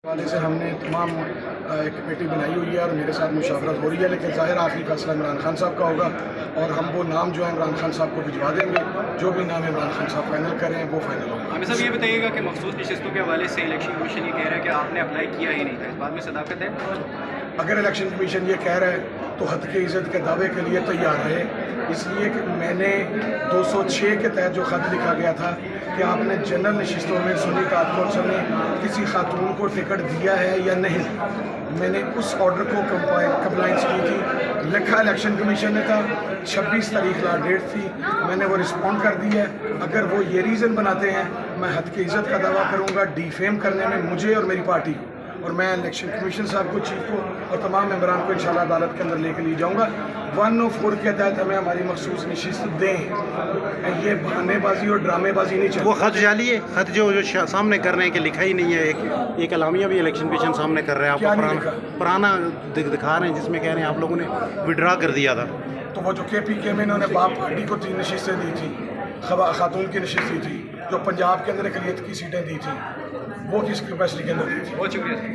वाले से हमने तमाम एक कमेटी बनाई हुई है और मेरे साथ मुशावरत हो रही है, लेकिन ज़ाहिर आखिरी फैसला इमरान खान साहब का होगा और हम वो नाम जो है इमरान खान साहब को भिजवा देंगे। जो भी नाम इमरान खान साहब फाइनल करें वो फाइनल होगा। आमिर साहब ये बताइएगा कि मखसूस नशिस्तों के हवाले से इलेक्शन कमीशन ये कह रहा है कि आपने अप्लाई किया ही नहीं था, इस बात में सदाकत है? अगर इलेक्शन कमीशन ये कह रहा है तो हद के इज़्ज़त के दावे के लिए तैयार रहे, इसलिए कि मैंने 206 के तहत जो ख़त लिखा गया था कि आपने जनरल नशिस्तों में सुन्नी ताज कौंसिल ने किसी खातून को टिकट दिया है या नहीं, मैंने उस ऑर्डर को कंप्लाइंस की थी। लिखा इलेक्शन कमीशन ने था, 26 तारीख लास्ट डेट थी, मैंने वो रिस्पॉन्ड कर दिया है। अगर वो ये रीज़न बनाते हैं मैं हद की इज़्ज़त का दावा करूँगा डिफेम करने में मुझे और मेरी पार्टी को, और मैं इलेक्शन कमीशन साहब को, चीफ को और तमाम मेंबरान को इंशाल्लाह अदालत के अंदर लेकर लिए जाऊँगा। 104 के तहत हमें हमारी मखसूस नशिस्त दें, ये बहानेबाजी और ड्रामेबाजी नहीं चाहिए। वो खत जाली है, खत जो सामने कर रहे हैं कि लिखा ही नहीं है। एक अलामिया भी इलेक्शन कमीशन सामने कर रहे हैं, आपको पुराना दिखा रहे हैं जिसमें कह रहे हैं आप लोगों ने विड्रा कर दिया था। तो वो जो KPK में इन्होंने बाप पार्टी को 3 नशिस्तें दी थी, खातून की नशिस्तें थी, जो पंजाब के अंदर अक़लियत की सीटें दी थी, वो किस कैपेसिटी के अंदर दी थी? बहुत शुक्रिया।